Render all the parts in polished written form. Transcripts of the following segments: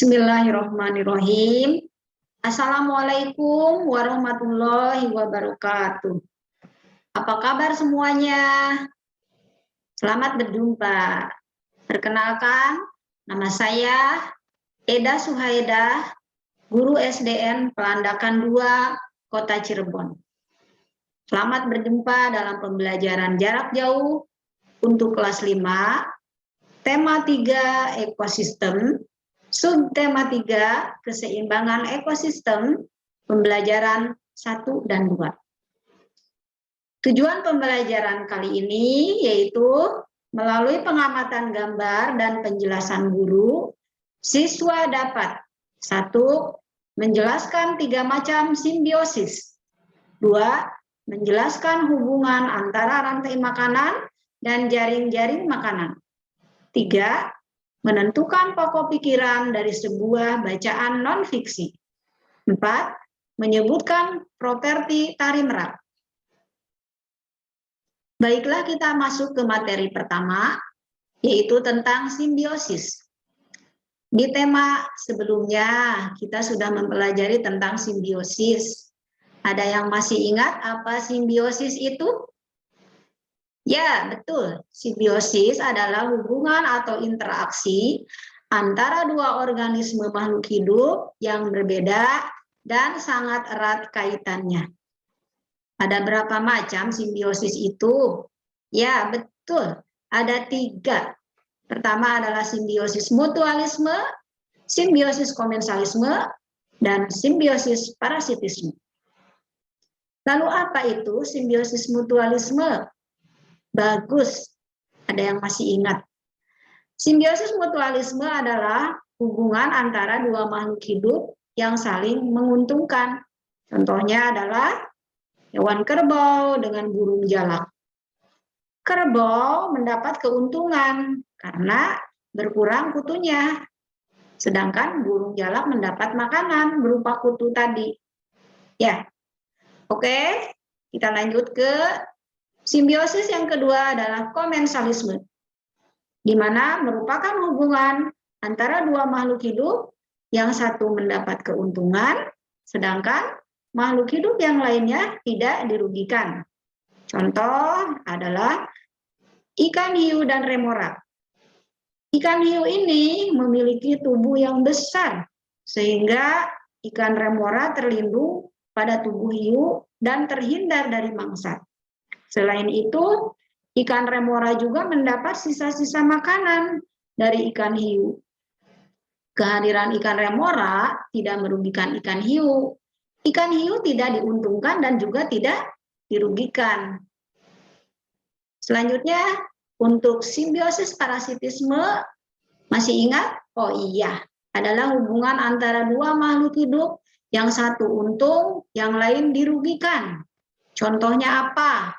Bismillahirrahmanirrahim. Assalamualaikum warahmatullahi wabarakatuh. Apa kabar semuanya? Selamat berjumpa. Perkenalkan, nama saya Eda Suhaida, Guru SDN Pelandakan 2, Kota Cirebon. Selamat berjumpa dalam pembelajaran jarak jauh untuk kelas 5, tema 3 ekosistem, subtema 3 keseimbangan ekosistem, pembelajaran 1 dan 2. Tujuan pembelajaran kali ini yaitu melalui pengamatan gambar dan penjelasan guru, siswa dapat 1. Menjelaskan 3 macam simbiosis, 2. Menjelaskan hubungan antara rantai makanan dan jaring-jaring makanan, 3. Menentukan pokok pikiran dari sebuah bacaan non-fiksi. 4. Menyebutkan properti tari merak. Baiklah, kita masuk ke materi pertama, yaitu tentang simbiosis. Di tema sebelumnya, kita sudah mempelajari tentang simbiosis. Ada yang masih ingat apa simbiosis itu? Ya, betul. Simbiosis adalah hubungan atau interaksi antara dua organisme makhluk hidup yang berbeda dan sangat erat kaitannya. Ada berapa macam simbiosis itu? Ya, betul. Ada 3. Pertama adalah simbiosis mutualisme, simbiosis komensalisme, dan simbiosis parasitisme. Lalu apa itu simbiosis mutualisme? Bagus, ada yang masih ingat. Simbiosis mutualisme adalah hubungan antara dua makhluk hidup yang saling menguntungkan. Contohnya adalah hewan kerbau dengan burung jalak. Kerbau mendapat keuntungan karena berkurang kutunya, sedangkan burung jalak mendapat makanan berupa kutu tadi. Ya, oke, kita lanjut ke simbiosis yang kedua adalah komensalisme, di mana merupakan hubungan antara dua makhluk hidup yang satu mendapat keuntungan, sedangkan makhluk hidup yang lainnya tidak dirugikan. Contoh adalah ikan hiu dan remora. Ikan hiu ini memiliki tubuh yang besar, sehingga ikan remora terlindung pada tubuh hiu dan terhindar dari mangsa. Selain itu, ikan remora juga mendapat sisa-sisa makanan dari ikan hiu. Kehadiran ikan remora tidak merugikan ikan hiu. Ikan hiu tidak diuntungkan dan juga tidak dirugikan. Selanjutnya, untuk simbiosis parasitisme, masih ingat? Oh iya, adalah hubungan antara dua makhluk hidup yang satu untung, yang lain dirugikan. Contohnya apa?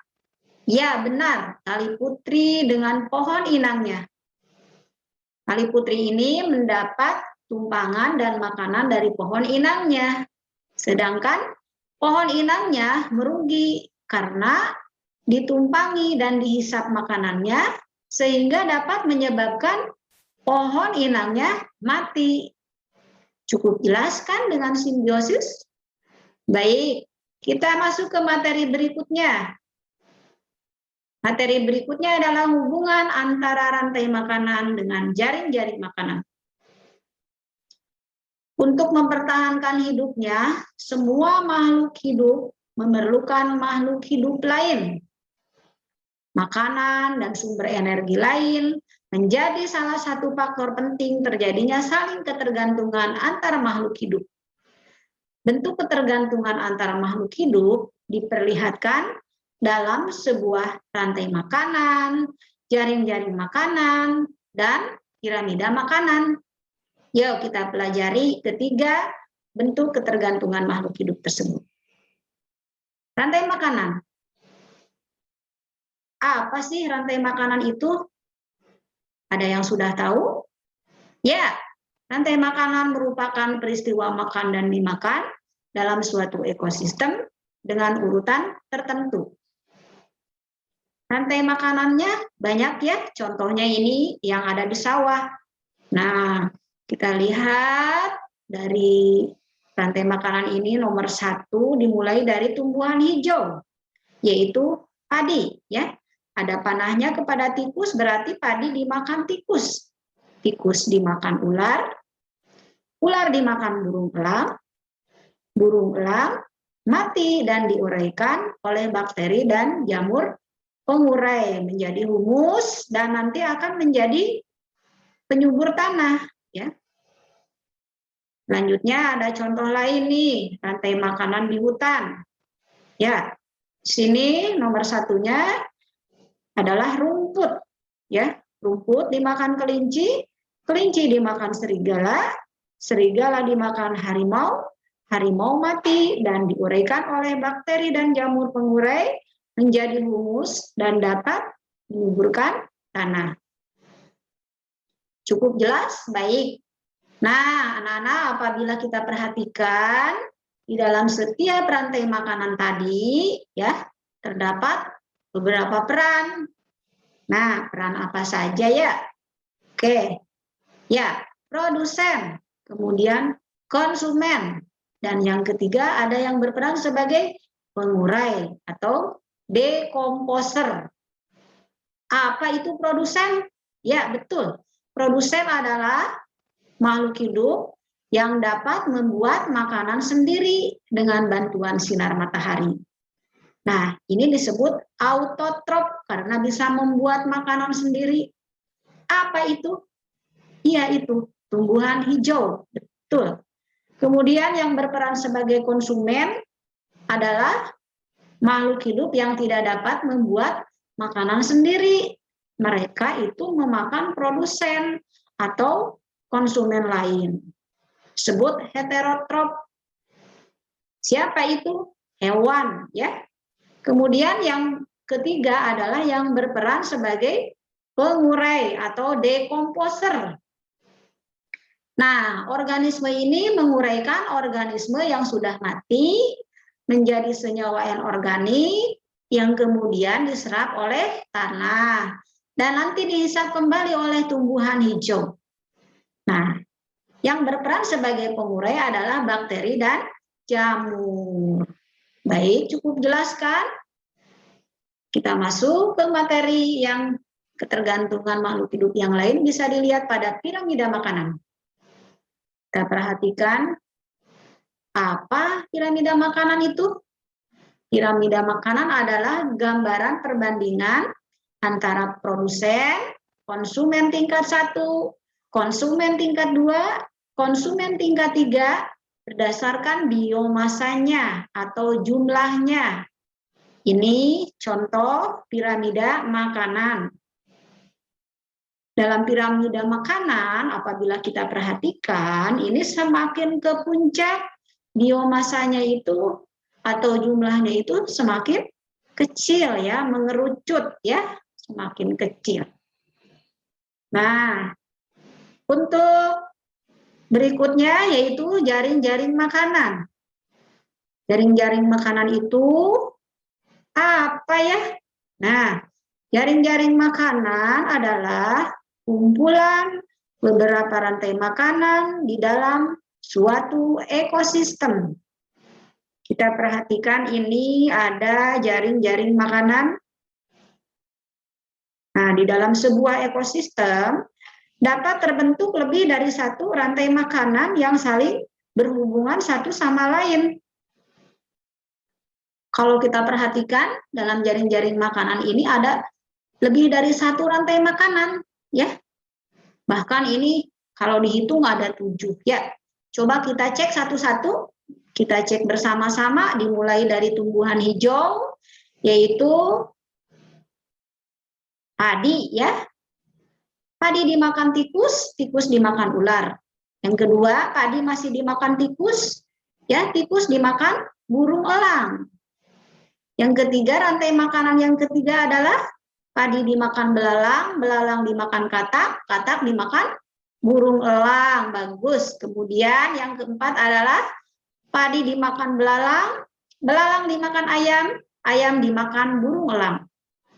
Ya, benar, tali putri dengan pohon inangnya. Tali putri ini mendapat tumpangan dan makanan dari pohon inangnya. Sedangkan pohon inangnya merugi karena ditumpangi dan dihisap makanannya, sehingga dapat menyebabkan pohon inangnya mati. Cukup jelaskan dengan simbiosis? Baik, kita masuk ke materi berikutnya. Materi berikutnya adalah hubungan antara rantai makanan dengan jaring-jaring makanan. Untuk mempertahankan hidupnya, semua makhluk hidup memerlukan makhluk hidup lain. Makanan dan sumber energi lain menjadi salah satu faktor penting terjadinya saling ketergantungan antar makhluk hidup. Bentuk ketergantungan antar makhluk hidup diperlihatkan dalam sebuah rantai makanan, jaring-jaring makanan, dan piramida makanan. Yuk kita pelajari ketiga bentuk ketergantungan makhluk hidup tersebut. Rantai makanan. Apa sih rantai makanan itu? Ada yang sudah tahu? Ya, rantai makanan merupakan peristiwa makan dan dimakan dalam suatu ekosistem dengan urutan tertentu. Rantai makanannya banyak ya, contohnya ini yang ada di sawah. Nah, Kita lihat dari rantai makanan ini nomor 1 dimulai dari tumbuhan hijau, yaitu padi. Ya, ada panahnya kepada tikus, berarti padi dimakan tikus. Tikus dimakan ular, ular dimakan burung elang mati dan diuraikan oleh bakteri dan jamur pengurai menjadi humus dan nanti akan menjadi penyubur tanah. Ya. Selanjutnya ada contoh lain nih, rantai makanan di hutan. Ya, sini nomor 1-nya adalah rumput. Ya, rumput dimakan kelinci, kelinci dimakan serigala, serigala dimakan harimau, harimau mati dan diuraikan oleh bakteri dan jamur pengurai menjadi humus dan dapat menyuburkan tanah. Cukup jelas? Baik. Nah, anak-anak, apabila kita perhatikan di dalam setiap rantai makanan tadi, ya, terdapat beberapa peran. Nah, peran apa saja ya? Oke. Ya, produsen, kemudian konsumen, dan yang ketiga ada yang berperan sebagai pengurai atau dekomposer. Apa itu produsen? Ya, betul. Produsen adalah makhluk hidup yang dapat membuat makanan sendiri dengan bantuan sinar matahari. Nah, ini disebut autotrof karena bisa membuat makanan sendiri. Apa itu? Iya, itu tumbuhan hijau. Betul. Kemudian yang berperan sebagai konsumen adalah makhluk hidup yang tidak dapat membuat makanan sendiri. Mereka itu memakan produsen atau konsumen lain. Sebut heterotrof. Siapa itu? Hewan, ya. Kemudian yang ketiga adalah yang berperan sebagai pengurai atau dekomposer. Nah, organisme ini menguraikan organisme yang sudah mati menjadi senyawa anorganik yang kemudian diserap oleh tanah dan nanti dihisap kembali oleh tumbuhan hijau. Nah, yang berperan sebagai pengurai adalah bakteri dan jamur. Baik, cukup jelaskan. Kita masuk ke materi yang ketergantungan makhluk hidup yang lain bisa dilihat pada piramida makanan. Kita perhatikan apa piramida makanan itu? Piramida makanan adalah gambaran perbandingan antara produsen, konsumen tingkat 1, konsumen tingkat 2, konsumen tingkat 3 berdasarkan biomasanya atau jumlahnya. Ini contoh piramida makanan. Dalam piramida makanan, apabila kita perhatikan, ini semakin ke puncak biomasanya itu atau jumlahnya itu semakin kecil ya, mengerucut ya, semakin kecil. Nah, untuk berikutnya yaitu jaring-jaring makanan. Jaring-jaring makanan itu apa ya? Nah, jaring-jaring makanan adalah kumpulan beberapa rantai makanan di dalam suatu ekosistem. Kita perhatikan ini ada jaring-jaring makanan. Nah, di dalam sebuah ekosistem dapat terbentuk lebih dari satu rantai makanan yang saling berhubungan satu sama lain. Kalau kita perhatikan dalam jaring-jaring makanan ini ada lebih dari satu rantai makanan, ya. Bahkan ini kalau dihitung ada 7, ya. Coba kita cek satu-satu, kita cek bersama-sama dimulai dari tumbuhan hijau, yaitu padi, ya. Padi dimakan tikus, tikus dimakan ular. Yang kedua, padi masih dimakan tikus, ya, tikus dimakan burung elang. Yang ketiga, rantai makanan yang ketiga adalah padi dimakan belalang, belalang dimakan katak, katak dimakan burung elang. Bagus. Kemudian yang keempat adalah padi dimakan belalang, belalang dimakan ayam, ayam dimakan burung elang.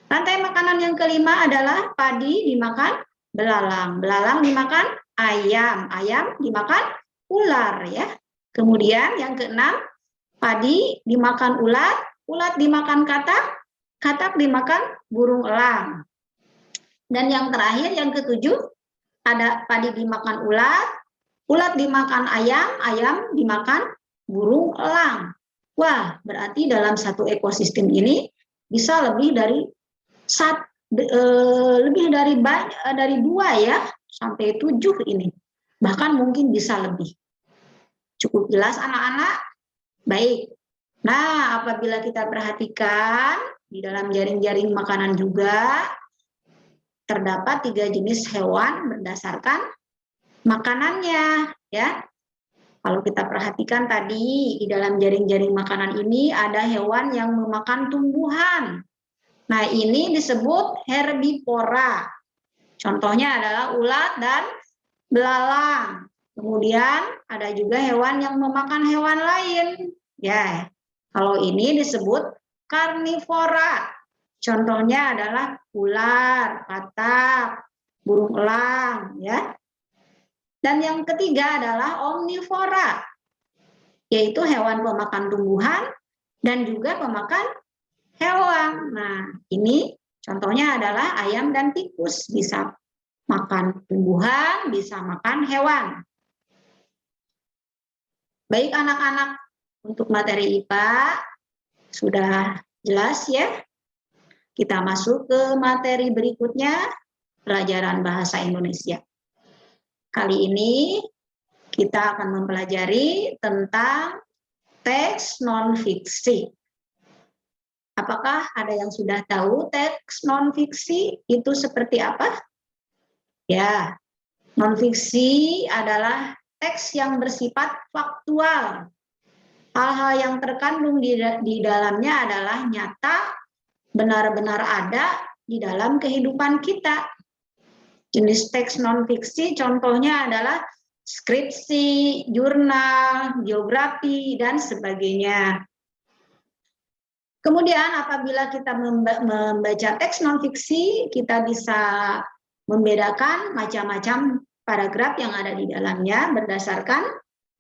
Rantai makanan yang kelima adalah padi dimakan belalang, belalang dimakan ayam. Ayam dimakan ular ya. Kemudian yang keenam, padi dimakan ulat, ulat dimakan katak, katak dimakan burung elang. Dan yang terakhir, yang ketujuh, ada padi dimakan ulat, ulat dimakan ayam, ayam dimakan burung elang. Wah, berarti dalam satu ekosistem ini bisa lebih dari dari 2 ya, sampai 7 ini. Bahkan mungkin bisa lebih. Cukup jelas anak-anak? Baik. Nah, apabila kita perhatikan di dalam jaring-jaring makanan juga terdapat 3 jenis hewan berdasarkan makanannya, ya. Kalau kita perhatikan tadi di dalam jaring-jaring makanan ini ada hewan yang memakan tumbuhan. Nah, ini disebut herbivora. Contohnya adalah ulat dan belalang. Kemudian ada juga hewan yang memakan hewan lain. Ya, kalau ini disebut karnivora. Contohnya adalah ular, katak, burung elang, ya. Dan yang ketiga adalah omnivora, yaitu hewan pemakan tumbuhan dan juga pemakan hewan. Nah, ini contohnya adalah ayam dan tikus, bisa makan tumbuhan, bisa makan hewan. Baik anak-anak, untuk materi IPA sudah jelas ya. Kita masuk ke materi berikutnya, pelajaran bahasa Indonesia. Kali ini kita akan mempelajari tentang teks non-fiksi. Apakah ada yang sudah tahu teks non-fiksi itu seperti apa? Ya, non-fiksi adalah teks yang bersifat faktual. Hal-hal yang terkandung di dalamnya adalah nyata, benar-benar ada di dalam kehidupan kita. Jenis teks non-fiksi contohnya adalah skripsi, jurnal, geografi, dan sebagainya. Kemudian apabila kita membaca teks non-fiksi, kita bisa membedakan macam-macam paragraf yang ada di dalamnya berdasarkan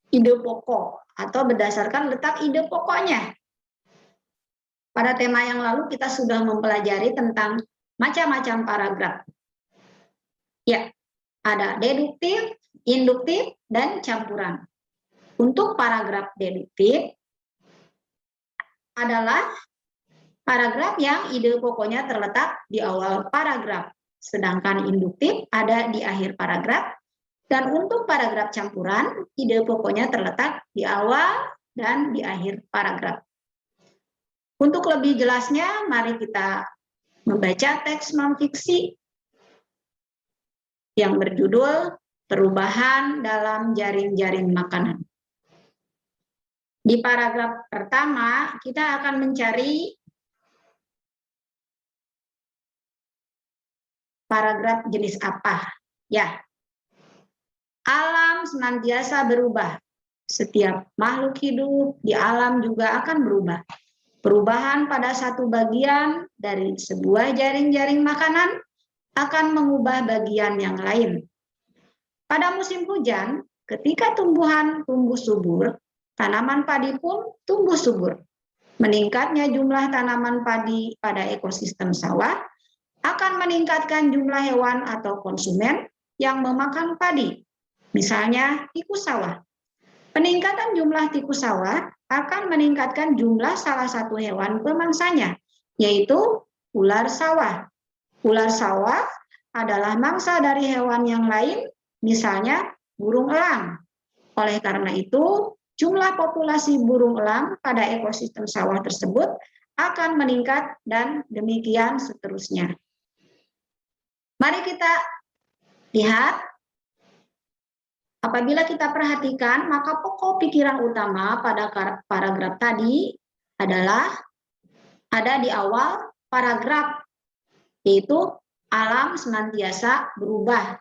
ide pokok atau berdasarkan letak ide pokoknya. Pada tema yang lalu kita sudah mempelajari tentang macam-macam paragraf. Ya, ada deduktif, induktif, dan campuran. Untuk paragraf deduktif adalah paragraf yang ide pokoknya terletak di awal paragraf, sedangkan induktif ada di akhir paragraf. Dan untuk paragraf campuran, ide pokoknya terletak di awal dan di akhir paragraf. Untuk lebih jelasnya, mari kita membaca teks non-fiksi yang berjudul Perubahan dalam Jaring-jaring Makanan. Di paragraf pertama, kita akan mencari paragraf jenis apa? Ya, alam senantiasa berubah. Setiap makhluk hidup di alam juga akan berubah. Perubahan pada satu bagian dari sebuah jaring-jaring makanan akan mengubah bagian yang lain. Pada musim hujan, ketika tumbuhan tumbuh subur, tanaman padi pun tumbuh subur. Meningkatnya jumlah tanaman padi pada ekosistem sawah akan meningkatkan jumlah hewan atau konsumen yang memakan padi, misalnya tikus sawah. Peningkatan jumlah tikus sawah akan meningkatkan jumlah salah satu hewan pemangsanya, yaitu ular sawah. Ular sawah adalah mangsa dari hewan yang lain, misalnya burung elang. Oleh karena itu, jumlah populasi burung elang pada ekosistem sawah tersebut akan meningkat dan demikian seterusnya. Mari kita lihat, apabila kita perhatikan, maka pokok pikiran utama pada paragraf tadi adalah ada di awal paragraf, yaitu alam senantiasa berubah.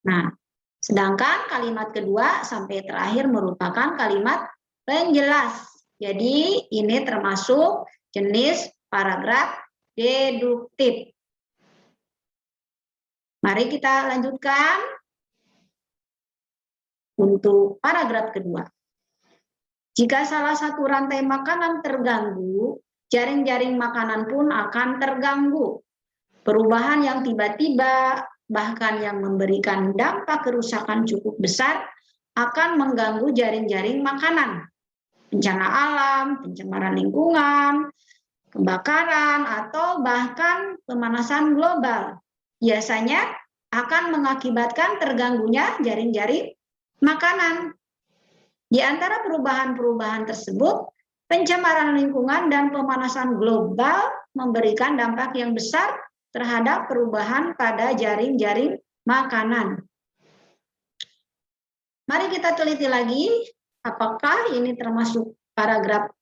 Nah, sedangkan kalimat kedua sampai terakhir merupakan kalimat penjelas. Jadi ini termasuk jenis paragraf deduktif. Mari kita lanjutkan untuk paragraf kedua. Jika salah satu rantai makanan terganggu, jaring-jaring makanan pun akan terganggu. Perubahan yang tiba-tiba, bahkan yang memberikan dampak kerusakan cukup besar, akan mengganggu jaring-jaring makanan. Bencana alam, pencemaran lingkungan, kebakaran, atau bahkan pemanasan global. Biasanya akan mengakibatkan terganggunya jaring-jaring makanan. Di antara perubahan-perubahan tersebut, pencemaran lingkungan dan pemanasan global memberikan dampak yang besar terhadap perubahan pada jaring-jaring makanan. Mari kita teliti lagi, apakah ini termasuk paragraf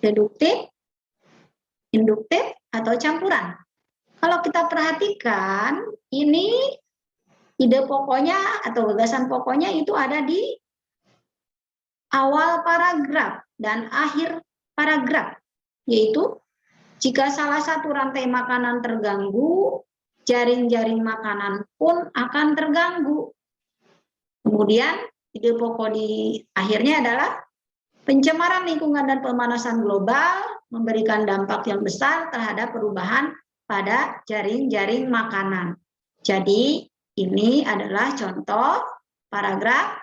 deduktif, induktif, atau campuran. Kalau kita perhatikan, ini ide pokoknya atau gagasan pokoknya itu ada di awal paragraf dan akhir paragraf, yaitu jika salah satu rantai makanan terganggu, jaring-jaring makanan pun akan terganggu. Kemudian ide pokok di akhirnya adalah pencemaran lingkungan dan pemanasan global memberikan dampak yang besar terhadap perubahan pada jaring-jaring makanan. Jadi ini adalah contoh paragraf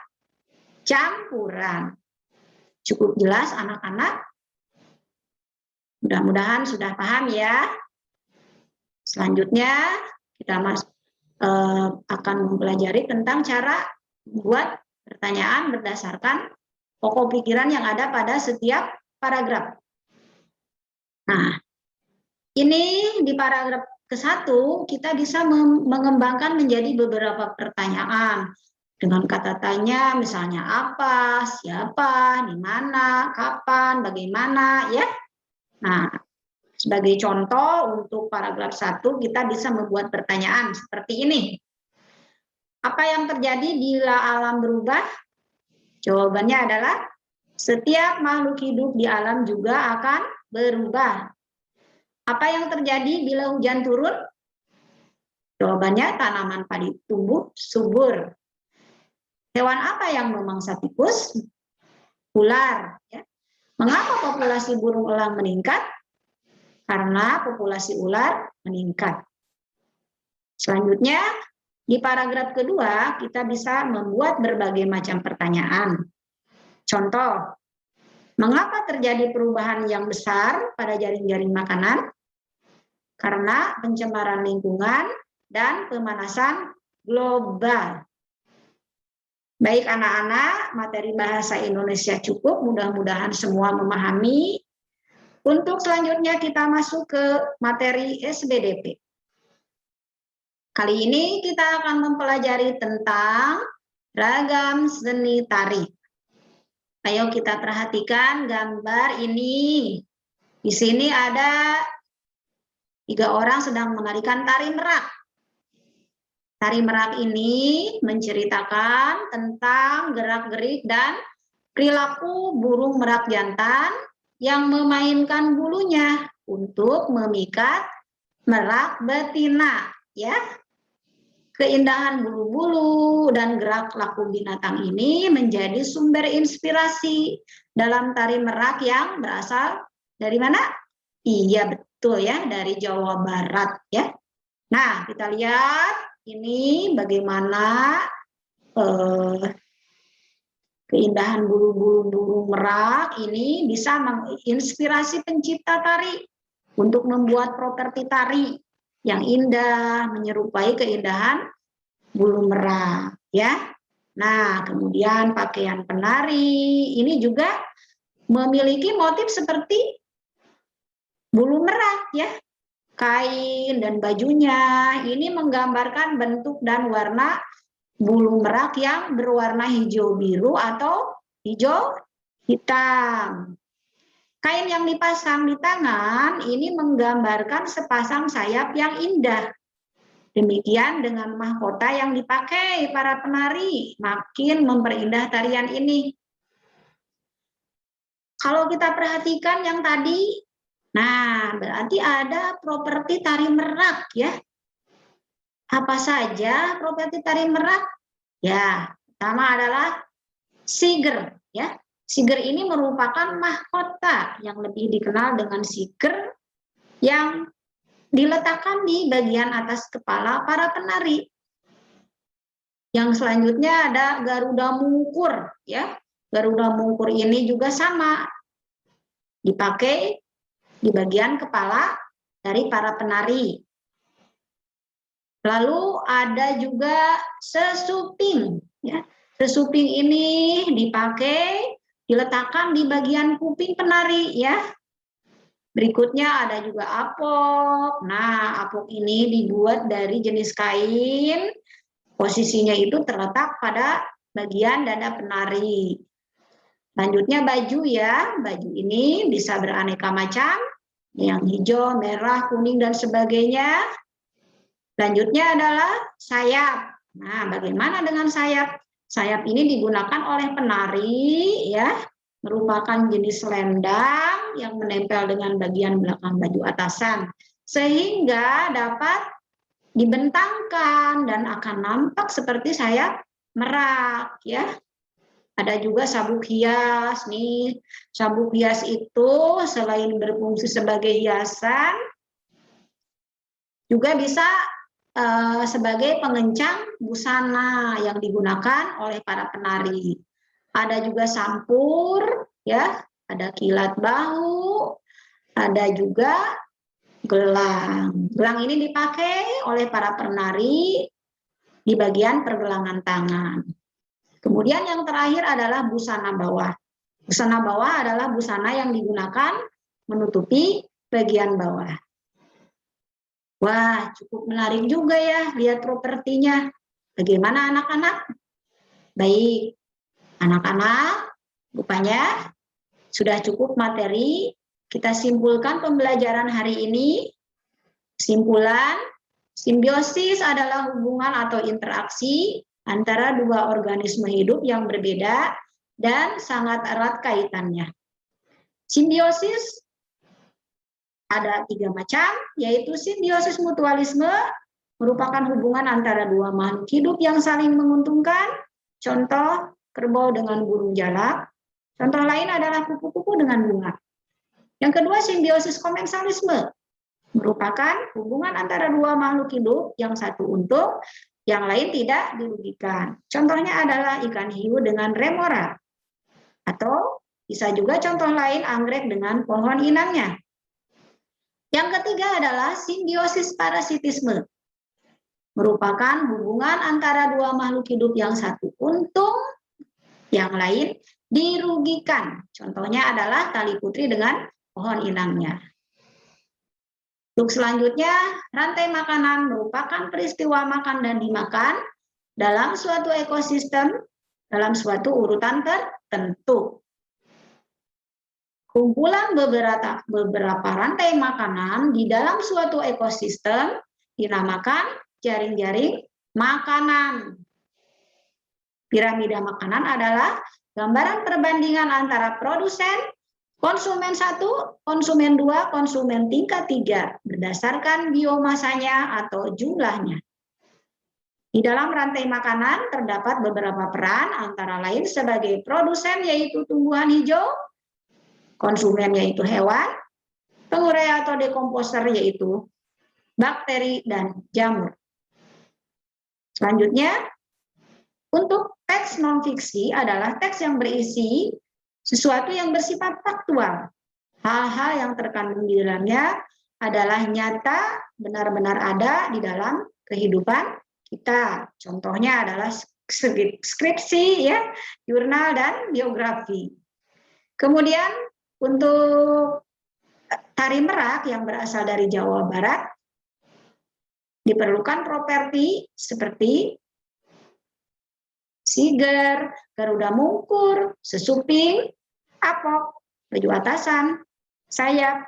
campuran. Cukup jelas anak-anak? Mudah-mudahan sudah paham ya. Selanjutnya kita akan mempelajari tentang cara membuat pertanyaan berdasarkan pokok pikiran yang ada pada setiap paragraf. Nah, ini di paragraf ke-1 kita bisa mengembangkan menjadi beberapa pertanyaan. Dengan kata tanya, misalnya apa, siapa, di mana, kapan, bagaimana, ya. Nah, sebagai contoh untuk paragraf 1 kita bisa membuat pertanyaan seperti ini. Apa yang terjadi bila alam berubah? Jawabannya adalah setiap makhluk hidup di alam juga akan berubah. Apa yang terjadi bila hujan turun? Jawabannya tanaman padi tumbuh subur. Hewan apa yang memangsa tikus? Ular. Ya. Mengapa populasi burung elang meningkat? Karena populasi ular meningkat. Selanjutnya, di paragraf kedua, kita bisa membuat berbagai macam pertanyaan. Contoh, mengapa terjadi perubahan yang besar pada jaring-jaring makanan? Karena pencemaran lingkungan dan pemanasan global. Baik anak-anak, materi bahasa Indonesia cukup, mudah-mudahan semua memahami. Untuk selanjutnya kita masuk ke materi SBDP. Kali ini kita akan mempelajari tentang ragam seni tari. Ayo kita perhatikan gambar ini. Di sini ada 3 orang sedang menarikan tari merak. Tari merak ini menceritakan tentang gerak-gerik dan perilaku burung merak jantan yang memainkan bulunya untuk memikat merak betina, ya. Keindahan bulu-bulu dan gerak laku binatang ini menjadi sumber inspirasi dalam tari merak yang berasal dari mana? Iya, betul ya, dari Jawa Barat ya. Nah, kita lihat ini bagaimana keindahan bulu-bulu burung merak ini bisa menginspirasi pencipta tari untuk membuat properti tari yang indah, menyerupai keindahan bulu merak, ya. Nah, kemudian pakaian penari ini juga memiliki motif seperti bulu merak, ya. Kain dan bajunya ini menggambarkan bentuk dan warna bulu merak yang berwarna hijau biru atau hijau hitam. Kain yang dipasang di tangan ini menggambarkan sepasang sayap yang indah. Demikian dengan mahkota yang dipakai para penari, makin memperindah tarian ini. Kalau kita perhatikan yang tadi, nah berarti ada properti tari merak ya. Apa saja properti tari merak? Ya, pertama adalah siger, ya. Siger ini merupakan mahkota yang lebih dikenal dengan siger yang diletakkan di bagian atas kepala para penari. Yang selanjutnya ada Garuda Mungkur, ya. Garuda Mungkur ini juga sama, dipakai di bagian kepala dari para penari. Lalu ada juga sesuping, ya. Sesuping ini dipakai, diletakkan di bagian kuping penari, ya. Berikutnya ada juga apok. Nah, apok ini dibuat dari jenis kain, posisinya itu terletak pada bagian dada penari. Selanjutnya baju, ya. Baju ini bisa beraneka macam, yang hijau, merah, kuning, dan sebagainya. Selanjutnya adalah sayap. Nah, bagaimana dengan sayap? Sayap ini digunakan oleh penari, ya, merupakan jenis selendang yang menempel dengan bagian belakang baju atasan, sehingga dapat dibentangkan dan akan nampak seperti sayap merak, ya. Ada juga sabuk hias nih. Sabuk hias itu selain berfungsi sebagai hiasan, juga bisa sebagai pengencang busana yang digunakan oleh para penari. Ada juga sampur, ya, ada kilat bahu, ada juga gelang. Gelang ini dipakai oleh para penari di bagian pergelangan tangan. Kemudian yang terakhir adalah busana bawah. Busana bawah adalah busana yang digunakan menutupi bagian bawah. Wah, cukup menarik juga ya lihat propertinya. Bagaimana anak-anak? Baik, anak-anak, rupanya sudah cukup materi. Kita simpulkan pembelajaran hari ini. Simpulan, simbiosis adalah hubungan atau interaksi antara dua organisme hidup yang berbeda dan sangat erat kaitannya. Simbiosis ada 3 macam, yaitu simbiosis mutualisme, merupakan hubungan antara dua makhluk hidup yang saling menguntungkan. Contoh, kerbau dengan burung jalak. Contoh lain adalah kupu-kupu dengan bunga. Yang kedua, simbiosis komensalisme, merupakan hubungan antara dua makhluk hidup, yang satu untung, yang lain tidak dirugikan. Contohnya adalah ikan hiu dengan remora. Atau bisa juga contoh lain anggrek dengan pohon inangnya. Yang ketiga adalah simbiosis parasitisme, merupakan hubungan antara dua makhluk hidup yang satu untung, yang lain dirugikan. Contohnya adalah tali putri dengan pohon inangnya. Untuk selanjutnya, rantai makanan merupakan peristiwa makan dan dimakan dalam suatu ekosistem, dalam suatu urutan tertentu. Kumpulan beberapa rantai makanan di dalam suatu ekosistem dinamakan jaring-jaring makanan. Piramida makanan adalah gambaran perbandingan antara produsen, konsumen 1, konsumen 2, konsumen tingkat 3 berdasarkan biomasanya atau jumlahnya. Di dalam rantai makanan terdapat beberapa peran, antara lain sebagai produsen yaitu tumbuhan hijau, konsumen yaitu hewan, pengurai atau dekomposer yaitu bakteri dan jamur. Selanjutnya, untuk teks non-fiksi adalah teks yang berisi sesuatu yang bersifat faktual. Hal-hal yang terkandung di dalamnya adalah nyata, benar-benar ada di dalam kehidupan kita. Contohnya adalah skripsi, ya, jurnal, dan biografi. Kemudian untuk tari merak yang berasal dari Jawa Barat, diperlukan properti seperti siger, garuda mungkur, sesuping, apok, baju atasan, sayap,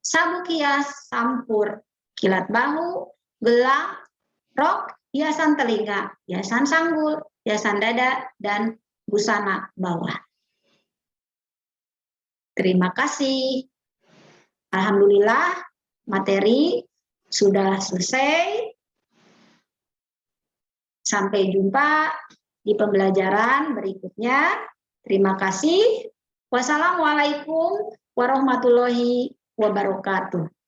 sabuk hias, sampur, kilat bahu, gelang, rok, hiasan telinga, hiasan sanggul, hiasan dada, dan busana bawah. Terima kasih. Alhamdulillah, materi sudah selesai. Sampai jumpa di pembelajaran berikutnya. Terima kasih. Wassalamualaikum warahmatullahi wabarakatuh.